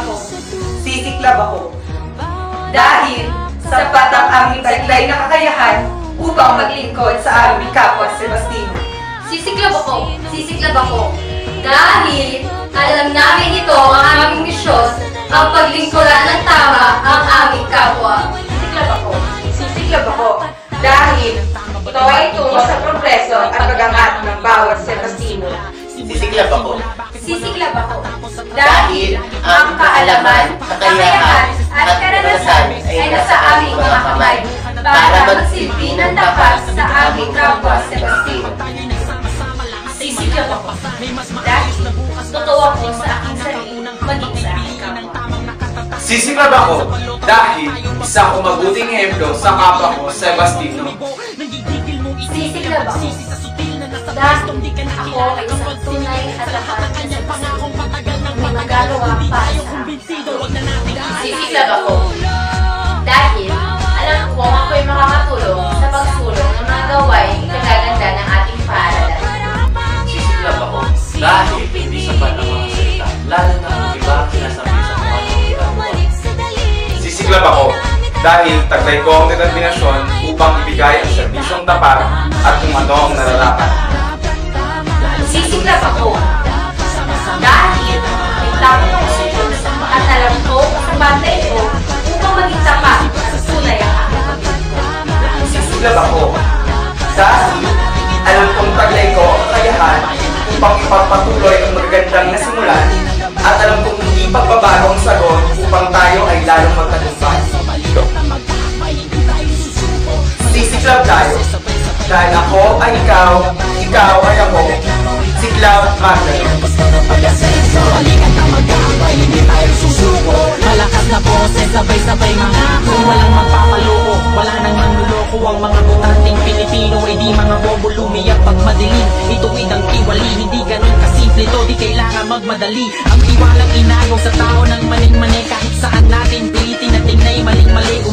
ako. Sisiklab ako. Dahil sapat ang aming taglay na kakayahan upang maglingkod sa aming kapwa Sebastino. Sisiklab ako. Sisiklab ako. Dahil alam namin ito ang aming misyon, ang paglingkuran ng tama ang aming kapwa. Sisiklab ako. Sisiklab ako. Dahil ito ay tungo sa progreso at pag-angat ng bawat Sebastino. Sisiklab ako. Sisiklab ako. Dahil ang kaalaman, kakayahan at karanasan ay nasa aming mga kamay para magsilbi ng tapat sa aming kapwa Sebastino. Sisiklab ako. Dahil totoo ako sa aking sarili, maging sa aking kapwa. Sisiklab ako dahil isa akong mabuting ehemplo sa kapwa ko, Sebastino. Sisiklab ako dahil ako ay isang tunay at tapat na Sebastino. May magagawa pa sa akin. Sisiklab ako dahil alam ko ako'y makakatulong sa pagsulong ng mga gawain kagaganda ng ating paaralan. Sisiklab ako dahil hindi sapat ang mga salita, lalo na kung iba sinasabi sa mga ginagawa. Sisiklab ako dahil taglay ko ang determinasyon upang ibigay ang serbisyong tapat at kung ano ang nararapat. Sisiklab ako dahil may tapos ang susunod at alam ko ang bantay ko upang maging tapat at tunay ang aking pagkakas. Sisiklab ako dahil alam kong taglay ko ang kakayahan upang ipagpatuloy ang magagandang nasimulan at alam kong hindi pagbabago ang sagot upang tayo ay lalong magtagumpay. Sisiklab tayo dahil ako ay ikaw, ikaw ay ako. Siklab Magdalo. Halika't na magkakabay, hindi tayo susuko. Malakas na boses, sabay-sabay mangako. Walang magpapaloko, wala nang manluloko. Ang mga butanteng Pilipino ay di mga bobo lumiyak pag madilim. Ituwid ang tiwali, hindi ganun kasimple to. Di kailangan magmadali. Ang tiwalang inagaw sa tao ng maling-mani. Kahit saan natin pilitin na tingnay maling-mali.